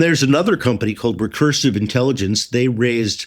There's another company called Ricursive Intelligence. They raised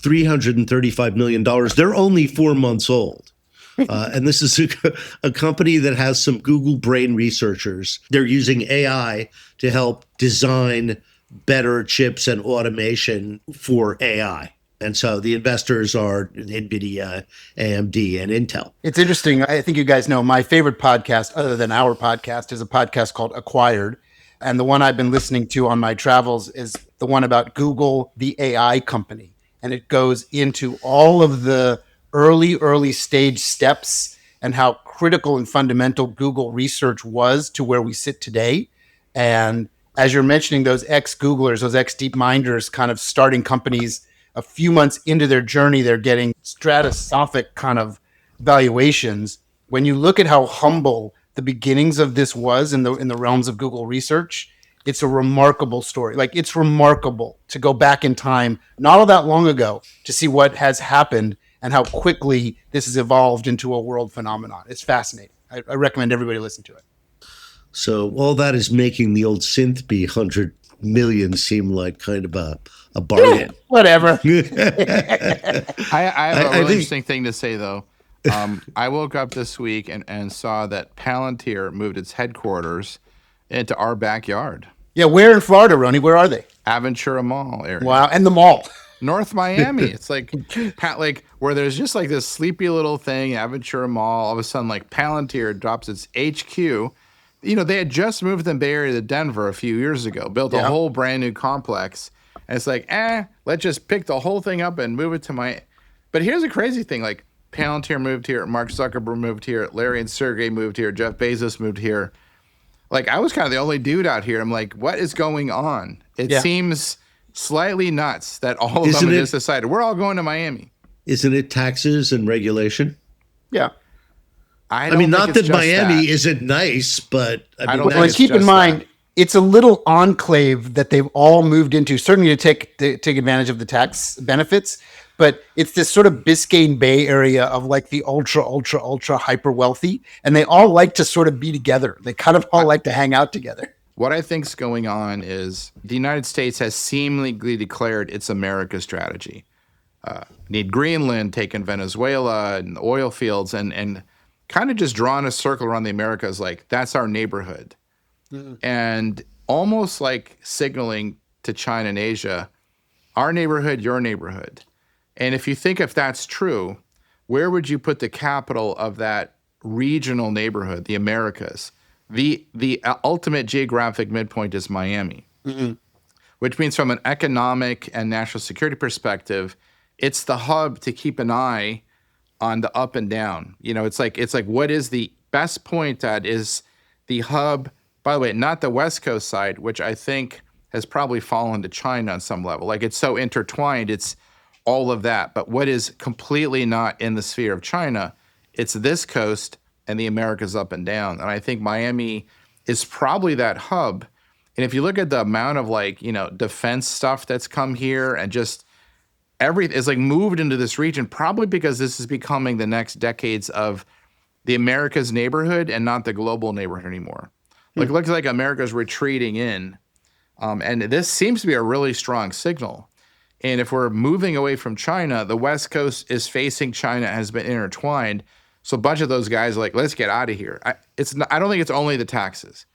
$335 million. They're only 4 months old. And this is a company that has some Google brain researchers. They're using AI to help design better chips and automation for AI. And so the investors are NVIDIA, AMD, and Intel. It's interesting. I think you guys know my favorite podcast, other than our podcast, is a podcast called Acquired. And the one I've been listening to on my travels is the one about Google, the AI company. And it goes into all of the early stage steps and how critical and fundamental Google research was to where we sit today. And as you're mentioning, those ex-Googlers, those ex-DeepMinders kind of starting companies, a few months into their journey, they're getting stratospheric kind of valuations. When you look at how humble the beginnings of this was in the realms of Google research, it's a remarkable story. Like, it's remarkable to go back in time, not all that long ago, to see what has happened and how quickly this has evolved into a world phenomenon. It's fascinating. I recommend everybody listen to it. So all that is making the old synth bee 100 million seem like kind of a bargain. Whatever. I have a really interesting thing to say, though. I woke up this week and saw that Palantir moved its headquarters into our backyard. Yeah, where in Florida, Rony? Where are they? Aventura Mall area. Wow, and the mall. North Miami. It's like where there's just like this sleepy little thing, Aventura Mall. All of a sudden, like Palantir drops its HQ. You know, they had just moved from Bay Area to Denver a few years ago, built a whole brand new complex. And it's like, let's just pick the whole thing up and move it to my. But here's a crazy thing. Like, Palantir moved here, Mark Zuckerberg moved here, Larry and Sergey moved here, Jeff Bezos moved here. Like, I was kind of the only dude out here. I'm like, what is going on? It seems slightly nuts that all of them just decided we're all going to Miami. Isn't it taxes and regulation? Yeah. I mean, not that Miami isn't nice, but I mean, well, keep in mind, it's a little enclave that they've all moved into, certainly to take advantage of the tax benefits. But it's this sort of Biscayne Bay area of like the ultra hyper wealthy. And they all like to sort of be together. They kind of all like to hang out together. What I think's going on is the United States has seemingly declared its America strategy. Need Greenland, taken Venezuela and the oil fields, and kind of just drawn a circle around the Americas like, that's our neighborhood. Mm-hmm. And almost like signaling to China and Asia, our neighborhood, your neighborhood. And if you think if that's true, where would you put the capital of that regional neighborhood, the Americas? The ultimate geographic midpoint is Miami, which means from an economic and national security perspective, it's the hub to keep an eye on the up and down. You know, it's like what is the best point at is the hub, by the way, not the West Coast side, which I think has probably fallen to China on some level. Like, it's so intertwined, it's all of that. But what is completely not in the sphere of China, it's this coast and the Americas up and down. And I think Miami is probably that hub. And if you look at the amount of defense stuff that's come here and just everything is like moved into this region, probably because this is becoming the next decades of the Americas neighborhood and not the global neighborhood anymore. Like, it looks like America's retreating in. And this seems to be a really strong signal. And if we're moving away from China, the West Coast is facing China, has been intertwined. So a bunch of those guys are like, let's get out of here. I don't think it's only the taxes.